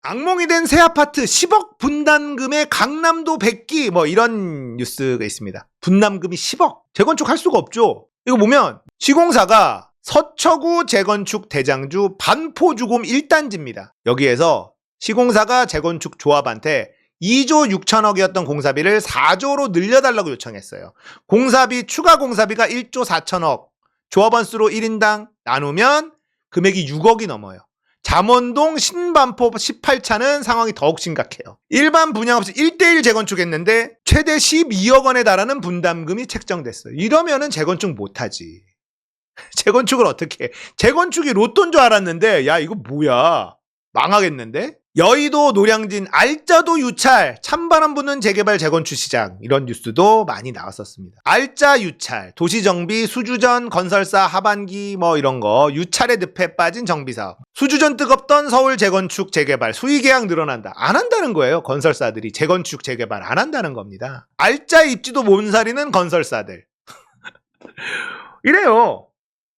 악몽이 된 새 아파트 10억 분담금에 강남도 100기 뭐 이런 뉴스가 있습니다. 분담금이 10억. 재건축할 수가 없죠. 이거 보면 시공사가 서초구 재건축 대장주 반포주공 1단지입니다. 여기에서 시공사가 재건축 조합한테 2조 6천억이었던 공사비를 4조로 늘려달라고 요청했어요. 추가 공사비가 1조 4천억. 조합원 수로 1인당 나누면 금액이 6억이 넘어요. 잠원동 신반포 18차는 상황이 더욱 심각해요. 일반 분양 없이 1대1 재건축했는데 최대 12억 원에 달하는 분담금이 책정됐어요. 이러면은 재건축 못하지. 재건축을 어떻게 해? 재건축이 로또인 줄 알았는데 야 이거 뭐야. 망하겠는데? 여의도 노량진 알짜도 유찰 찬바람 부는 재개발 재건축 시장 이런 뉴스도 많이 나왔었습니다. 알짜 유찰 도시정비 수주전 건설사 하반기 뭐 이런 거 유찰의 늪에 빠진 정비사업 수주전 뜨겁던 서울 재건축 재개발 수의계약 늘어난다. 안 한다는 거예요. 건설사들이 재건축 재개발 안 한다는 겁니다. 알짜 입지도 몸살이는 건설사들 이래요.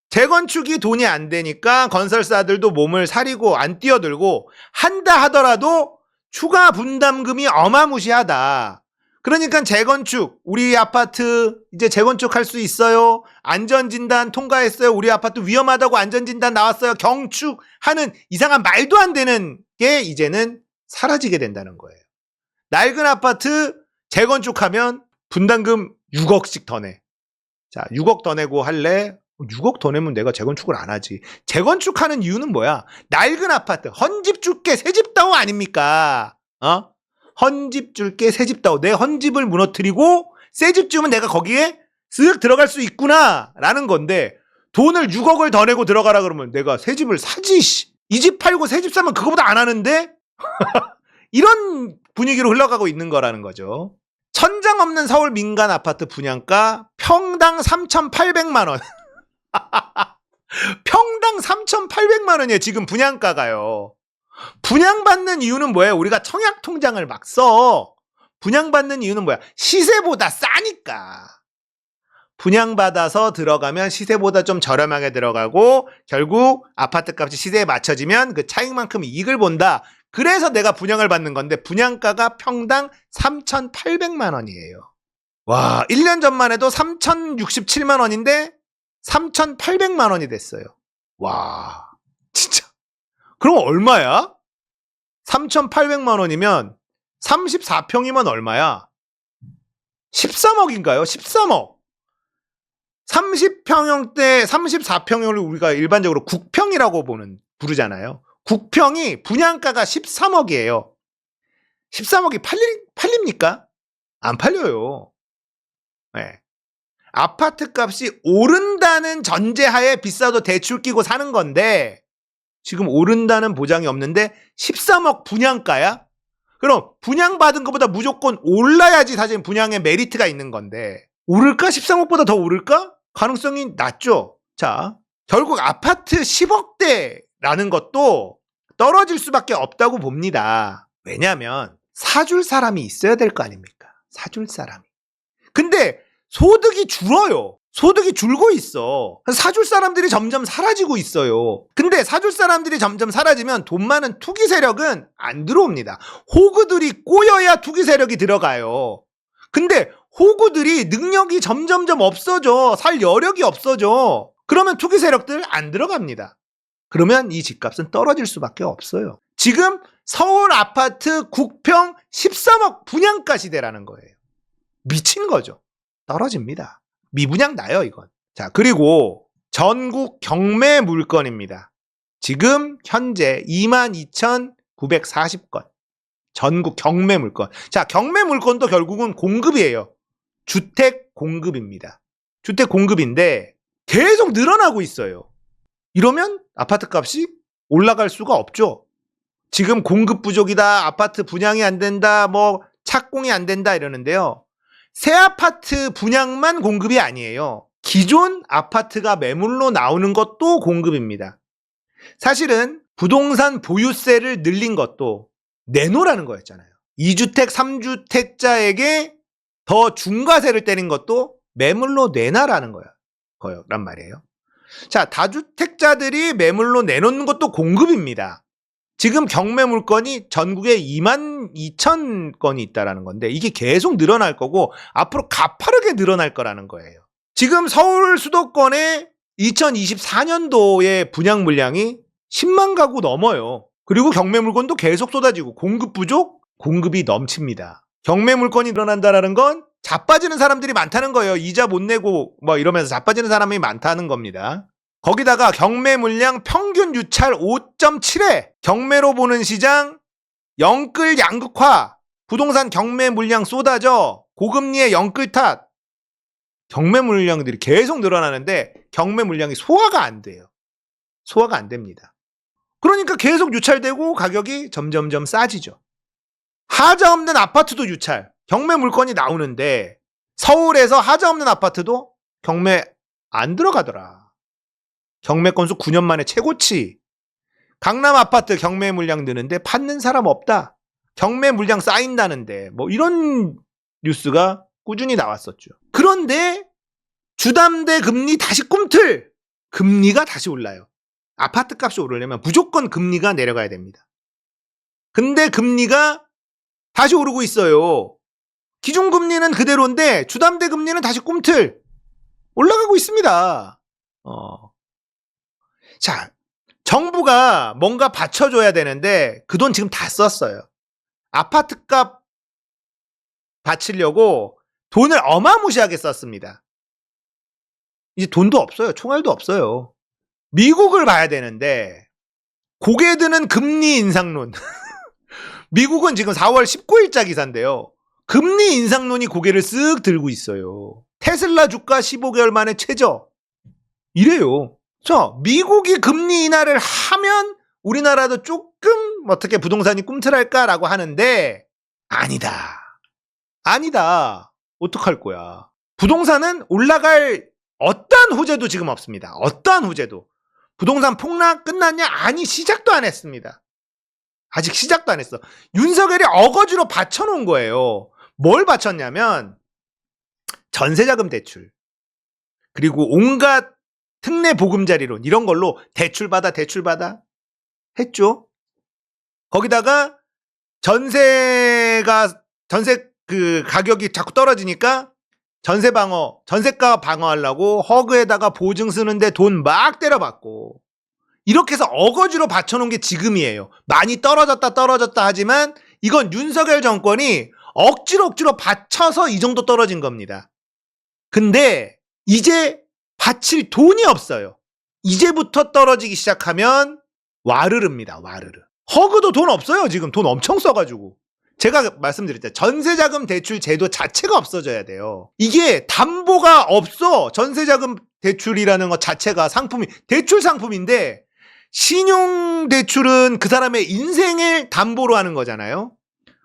재건축이 돈이 안 되니까 건설사들도 몸을 사리고 안 뛰어들고 한다 하더라도 추가 분담금이 어마무시하다. 그러니까 재건축, 우리 아파트 이제 재건축할 수 있어요. 안전진단 통과했어요. 우리 아파트 위험하다고 안전진단 나왔어요. 경축하는 이상한 말도 안 되는 게 이제는 사라지게 된다는 거예요. 낡은 아파트 재건축하면 분담금 6억씩 더 내. 자, 6억 더 내고 할래? 6억 더 내면 내가 재건축을 안 하지. 재건축하는 이유는 뭐야? 낡은 아파트 헌집 줄게 새집 다오 아닙니까? 헌집 줄게 새집 다오. 내 헌집을 무너뜨리고 새집 주면 내가 거기에 쓱 들어갈 수 있구나 라는 건데 돈을 6억을 더 내고 들어가라 그러면 내가 새집을 사지. 이 집 팔고 새집 사면 그거보다 안 하는데? 이런 분위기로 흘러가고 있는 거라는 거죠. 천장 없는 서울 민간 아파트 분양가 평당 3,800만 원. 평당 3,800만 원이에요. 지금 분양가가요. 분양받는 이유는 뭐예요? 우리가 청약통장을 막 써. 분양받는 이유는 뭐야? 시세보다 싸니까. 분양받아서 들어가면 시세보다 좀 저렴하게 들어가고 결국 아파트 값이 시세에 맞춰지면 그 차익만큼 이익을 본다. 그래서 내가 분양을 받는 건데 분양가가 평당 3,800만 원이에요. 와, 1년 전만 해도 3,067만 원인데 3,800만 원이 됐어요. 와, 진짜. 그럼 얼마야? 3,800만 원이면 34평이면 얼마야? 13억인가요? 13억. 30평형대 34평형을 우리가 일반적으로 국평이라고 부르잖아요. 국평이 분양가가 13억이에요. 13억이 팔립니까? 안 팔려요. 네. 아파트 값이 오른다는 전제하에 비싸도 대출 끼고 사는 건데 지금 오른다는 보장이 없는데 13억 분양가야? 그럼 분양받은 것보다 무조건 올라야지 사실 분양에 메리트가 있는 건데 오를까? 13억보다 더 오를까? 가능성이 낮죠. 자, 결국 아파트 10억대라는 것도 떨어질 수밖에 없다고 봅니다. 왜냐하면 사줄 사람이 있어야 될 거 아닙니까? 사줄 사람이. 근데 소득이 줄어요. 소득이 줄고 있어. 사줄 사람들이 점점 사라지고 있어요. 근데 사줄 사람들이 점점 사라지면 돈 많은 투기 세력은 안 들어옵니다. 호구들이 꼬여야 투기 세력이 들어가요. 근데 호구들이 능력이 점점점 없어져. 살 여력이 없어져. 그러면 투기 세력들 안 들어갑니다. 그러면 이 집값은 떨어질 수밖에 없어요. 지금 서울 아파트 국평 13억 분양가 시대라는 거예요. 미친 거죠. 떨어집니다. 미분양 나요, 이건. 자, 그리고 전국 경매 물건입니다. 지금 현재 22,940건. 전국 경매 물건. 자, 경매 물건도 결국은 공급이에요. 주택 공급입니다. 주택 공급인데 계속 늘어나고 있어요. 이러면 아파트 값이 올라갈 수가 없죠. 지금 공급 부족이다, 아파트 분양이 안 된다, 뭐 착공이 안 된다 이러는데요. 새 아파트 분양만 공급이 아니에요. 기존 아파트가 매물로 나오는 것도 공급입니다. 사실은 부동산 보유세를 늘린 것도 내놓으라는 거였잖아요. 2주택, 3주택자에게 더 중과세를 때린 것도 매물로 내놔라는 거란 말이에요. 자, 다주택자들이 매물로 내놓는 것도 공급입니다. 지금 경매 물건이 전국에 22,000건이 있다라는 건데 이게 계속 늘어날 거고 앞으로 가파르게 늘어날 거라는 거예요. 지금 서울 수도권의 2024년도의 분양 물량이 10만 가구 넘어요. 그리고 경매 물건도 계속 쏟아지고 공급 부족, 공급이 넘칩니다. 경매 물건이 늘어난다라는 건 자빠지는 사람들이 많다는 거예요. 이자 못 내고 뭐 이러면서 자빠지는 사람이 많다는 겁니다. 거기다가 경매 물량 평균 유찰 5.7회, 경매로 보는 시장 영끌 양극화, 부동산 경매 물량 쏟아져 고금리의 영끌 탓, 경매 물량들이 계속 늘어나는데 경매 물량이 소화가 안 돼요. 소화가 안 됩니다. 그러니까 계속 유찰되고 가격이 점점점 싸지죠. 하자 없는 아파트도 유찰, 경매 물건이 나오는데 서울에서 하자 없는 아파트도 경매 안 들어가더라. 경매 건수 9년 만에 최고치. 강남 아파트 경매 물량 느는데 받는 사람 없다. 경매 물량 쌓인다는데 뭐 이런 뉴스가 꾸준히 나왔었죠. 그런데 주담대 금리 다시 꿈틀. 금리가 다시 올라요. 아파트 값이 오르려면 무조건 금리가 내려가야 됩니다. 근데 금리가 다시 오르고 있어요. 기준금리는 그대로인데 주담대 금리는 다시 꿈틀 올라가고 있습니다. 자, 정부가 뭔가 받쳐줘야 되는데 그 돈 지금 다 썼어요. 아파트값 받치려고 돈을 어마무시하게 썼습니다. 이제 돈도 없어요. 총알도 없어요. 미국을 봐야 되는데 고개 드는 금리 인상론. 미국은 지금 4월 19일자 기사인데요. 금리 인상론이 고개를 쓱 들고 있어요. 테슬라 주가 15개월 만에 최저. 이래요. 자, 미국이 금리 인하를 하면 우리나라도 조금 어떻게 부동산이 꿈틀할까라고 하는데 아니다. 아니다. 어떡할 거야. 부동산은 올라갈 어떠한 호재도 지금 없습니다. 어떠한 호재도. 부동산 폭락 끝났냐? 아니, 시작도 안 했습니다. 아직 시작도 안 했어. 윤석열이 어거지로 받쳐놓은 거예요. 뭘 받쳤냐면 전세자금 대출 그리고 온갖 특례 보금자리론 이런 걸로 대출 받아 했죠. 거기다가 전세 그 가격이 자꾸 떨어지니까 전세가 방어하려고 허그에다가 보증 쓰는데 돈 막 때려받고 이렇게 해서 어거지로 받쳐놓은 게 지금이에요. 많이 떨어졌다 하지만 이건 윤석열 정권이 억지로 받쳐서 이 정도 떨어진 겁니다. 근데 이제 바칠 돈이 없어요. 이제부터 떨어지기 시작하면 와르르입니다. 와르르. 허그도 돈 없어요. 지금 돈 엄청 써가지고. 제가 말씀드렸죠. 전세자금 대출 제도 자체가 없어져야 돼요. 이게 담보가 없어. 전세자금 대출이라는 것 자체가 대출 상품인데 신용대출은 그 사람의 인생을 담보로 하는 거잖아요.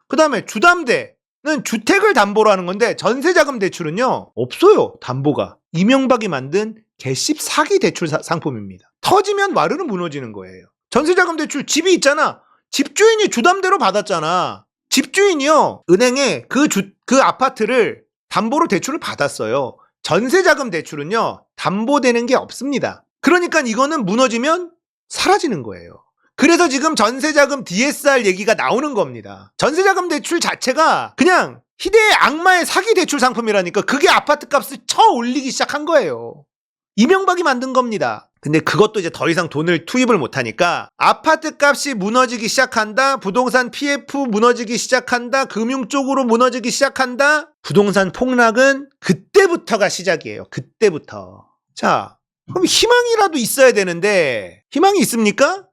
그 다음에 주담대는 주택을 담보로 하는 건데 전세자금 대출은요. 없어요. 담보가. 이명박이 만든 개씹 사기 대출 상품입니다. 터지면 와르르 무너지는 거예요. 전세자금 대출 집이 있잖아. 집주인이 주담대로 받았잖아. 집주인이요. 은행에 그 아파트를 담보로 대출을 받았어요. 전세자금 대출은요. 담보되는 게 없습니다. 그러니까 이거는 무너지면 사라지는 거예요. 그래서 지금 전세자금 DSR 얘기가 나오는 겁니다. 전세자금 대출 자체가 그냥 희대의 악마의 사기 대출 상품이라니까 그게 아파트 값을 쳐 올리기 시작한 거예요. 이명박이 만든 겁니다. 근데 그것도 이제 더 이상 돈을 투입을 못하니까 아파트 값이 무너지기 시작한다. 부동산 PF 무너지기 시작한다. 금융 쪽으로 무너지기 시작한다. 부동산 폭락은 그때부터가 시작이에요. 그때부터. 자, 그럼 희망이라도 있어야 되는데 희망이 있습니까?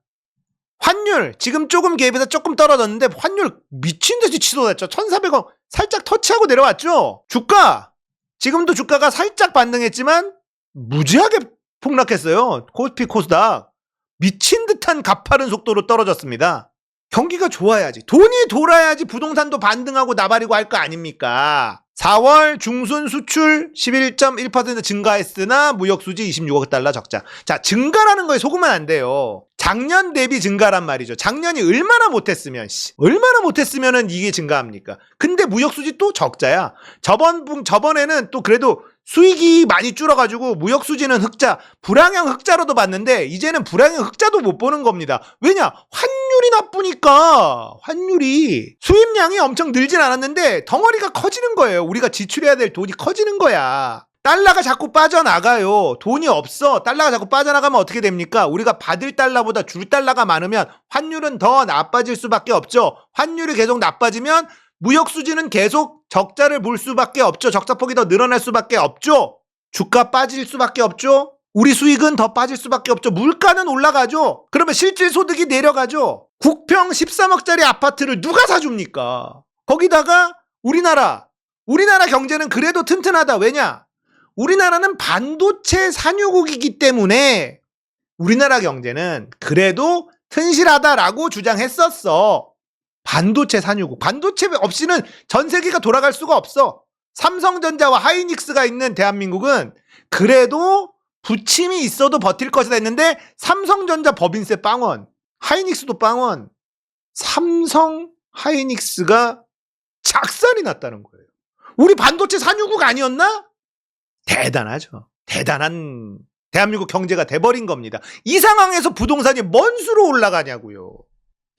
환율 지금 조금 갭에서 조금 떨어졌는데 환율 미친 듯이 치솟았죠. 1,400원 살짝 터치하고 내려왔죠. 주가 지금도 주가가 살짝 반등했지만 무지하게 폭락했어요. 코스피 코스닥 미친 듯한 가파른 속도로 떨어졌습니다. 경기가 좋아야지, 돈이 돌아야지 부동산도 반등하고 나발이고 할 거 아닙니까? 4월 중순 수출 11.1% 증가했으나 무역수지 26억 달러 적자. 자, 증가라는 거에 속으면 안 돼요. 작년 대비 증가란 말이죠. 작년이 얼마나 못했으면은 이게 증가합니까? 근데 무역수지 또 적자야. 저번에는 또 그래도 수익이 많이 줄어가지고 무역수지는 흑자, 불황형 흑자로도 봤는데 이제는 불황형 흑자도 못 보는 겁니다. 왜냐? 환율이 나쁘니까. 환율이 수입량이 엄청 늘진 않았는데 덩어리가 커지는 거예요. 우리가 지출해야 될 돈이 커지는 거야. 달러가 자꾸 빠져나가요. 돈이 없어. 달러가 자꾸 빠져나가면 어떻게 됩니까? 우리가 받을 달러보다 줄 달러가 많으면 환율은 더 나빠질 수밖에 없죠. 환율이 계속 나빠지면 무역수지는 계속 적자를 볼 수밖에 없죠. 적자폭이 더 늘어날 수밖에 없죠. 주가 빠질 수밖에 없죠. 우리 수익은 더 빠질 수밖에 없죠. 물가는 올라가죠. 그러면 실질소득이 내려가죠. 국평 13억짜리 아파트를 누가 사줍니까? 거기다가 우리나라 경제는 그래도 튼튼하다. 왜냐? 우리나라는 반도체 산유국이기 때문에 우리나라 경제는 그래도 튼실하다라고 주장했었어. 반도체 산유국. 반도체 없이는 전 세계가 돌아갈 수가 없어. 삼성전자와 하이닉스가 있는 대한민국은 그래도 부침이 있어도 버틸 것이다 했는데 삼성전자 법인세 빵원, 하이닉스도 빵원, 삼성 하이닉스가 작살이 났다는 거예요. 우리 반도체 산유국 아니었나? 대단하죠. 대단한 대한민국 경제가 돼버린 겁니다. 이 상황에서 부동산이 뭔 수로 올라가냐고요.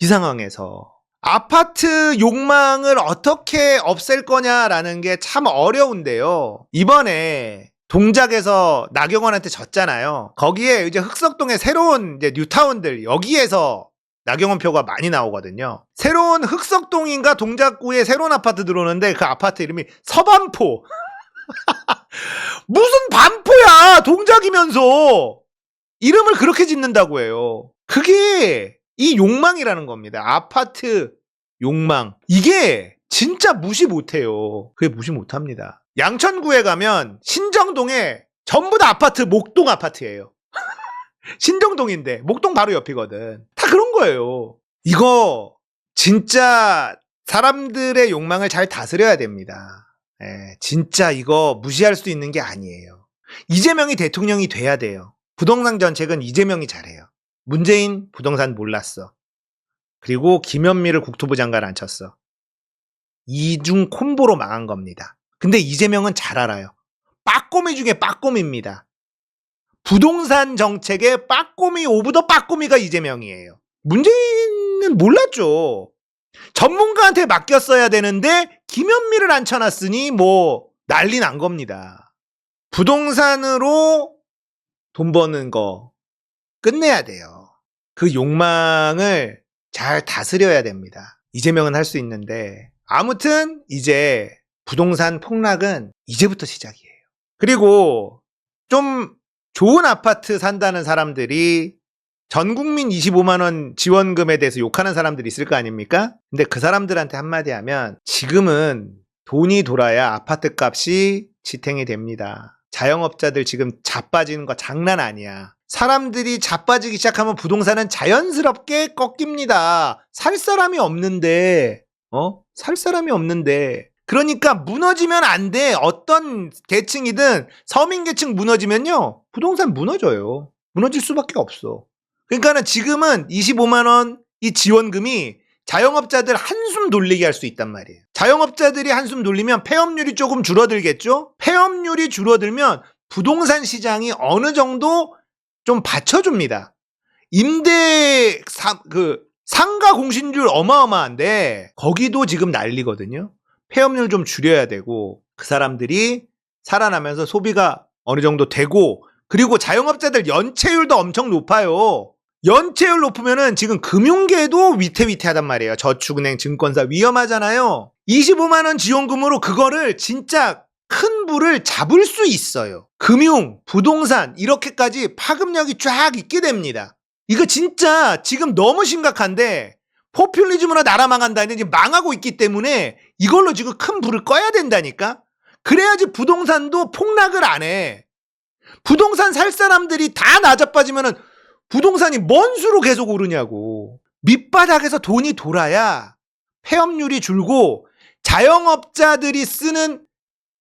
이 상황에서. 아파트 욕망을 어떻게 없앨 거냐라는 게 참 어려운데요. 이번에 동작에서 나경원한테 졌잖아요. 거기에 이제 흑석동의 새로운 이제 뉴타운들 여기에서 나경원 표가 많이 나오거든요. 새로운 흑석동인가 동작구에 새로운 아파트 들어오는데 그 아파트 이름이 서반포. 무슨 반포야! 동작이면서 이름을 그렇게 짓는다고 해요. 그게 이 욕망이라는 겁니다. 아파트 욕망. 이게 진짜 무시 못해요. 그게 무시 못합니다. 양천구에 가면 신정동에 전부 다 아파트 목동 아파트예요. 신정동인데 목동 바로 옆이거든. 다 그런 거예요. 이거 진짜 사람들의 욕망을 잘 다스려야 됩니다. 진짜 이거 무시할 수 있는 게 아니에요. 이재명이 대통령이 돼야 돼요. 부동산 정책은 이재명이 잘해요. 문재인 부동산 몰랐어. 그리고 김현미를 국토부 장관 앉혔어. 이중 콤보로 망한 겁니다. 근데 이재명은 잘 알아요. 빠꼬미 중에 빠꼬미입니다. 부동산 정책의 빠꼬미 오브 더 빠꼬미가 이재명이에요. 문재인은 몰랐죠. 전문가한테 맡겼어야 되는데 김현미를 앉혀놨으니 뭐 난리 난 겁니다. 부동산으로 돈 버는 거 끝내야 돼요. 그 욕망을 잘 다스려야 됩니다. 이재명은 할 수 있는데 아무튼 이제 부동산 폭락은 이제부터 시작이에요. 그리고 좀 좋은 아파트 산다는 사람들이 전국민 25만 원 지원금에 대해서 욕하는 사람들이 있을 거 아닙니까? 근데 그 사람들한테 한마디 하면 지금은 돈이 돌아야 아파트 값이 지탱이 됩니다. 자영업자들 지금 자빠지는 거 장난 아니야. 사람들이 자빠지기 시작하면 부동산은 자연스럽게 꺾입니다. 살 사람이 없는데 그러니까 무너지면 안 돼. 어떤 계층이든 서민계층 무너지면요 부동산 무너져요. 무너질 수밖에 없어. 그러니까는 지금은 25만 원 이 지원금이 자영업자들 한숨 돌리게 할 수 있단 말이에요. 자영업자들이 한숨 돌리면 폐업률이 조금 줄어들겠죠? 폐업률이 줄어들면 부동산 시장이 어느 정도 좀 받쳐줍니다. 상가 공신률 어마어마한데 거기도 지금 난리거든요. 폐업률 좀 줄여야 되고 그 사람들이 살아나면서 소비가 어느 정도 되고 그리고 자영업자들 연체율도 엄청 높아요. 연체율 높으면은 지금 금융계도 위태위태하단 말이에요. 저축은행, 증권사 위험하잖아요. 25만 원 지원금으로 그거를 진짜 큰 불을 잡을 수 있어요. 금융, 부동산 이렇게까지 파급력이 쫙 있게 됩니다. 이거 진짜 지금 너무 심각한데 포퓰리즘으로 나라 망한다니 지금 망하고 있기 때문에 이걸로 지금 큰 불을 꺼야 된다니까. 그래야지 부동산도 폭락을 안 해. 부동산 살 사람들이 다 나자빠지면은 부동산이 뭔 수로 계속 오르냐고. 밑바닥에서 돈이 돌아야 폐업률이 줄고 자영업자들이 쓰는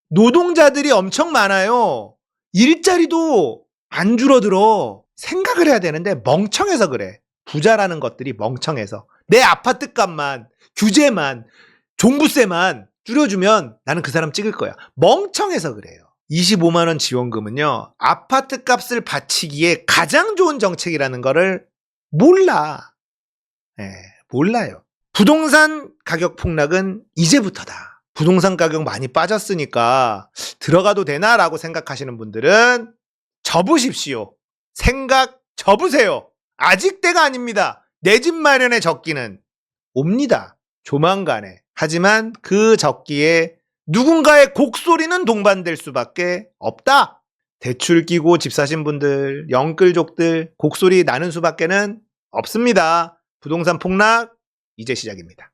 노동자들이 엄청 많아요. 일자리도 안 줄어들어. 생각을 해야 되는데 멍청해서 그래. 부자라는 것들이 멍청해서. 내 아파트 값만, 규제만, 종부세만 줄여주면 나는 그 사람 찍을 거야. 멍청해서 그래요. 25만 원 지원금은요. 아파트 값을 받치기에 가장 좋은 정책이라는 거를 몰라. 몰라요. 부동산 가격 폭락은 이제부터다. 부동산 가격 많이 빠졌으니까 들어가도 되나라고 생각하시는 분들은 접으십시오. 생각 접으세요. 아직 때가 아닙니다. 내 집 마련의 적기는 옵니다. 조만간에. 하지만 그 적기에 누군가의 곡소리는 동반될 수밖에 없다. 대출 끼고 집 사신 분들, 영끌족들 곡소리 나는 수밖에는 없습니다. 부동산 폭락 이제 시작입니다.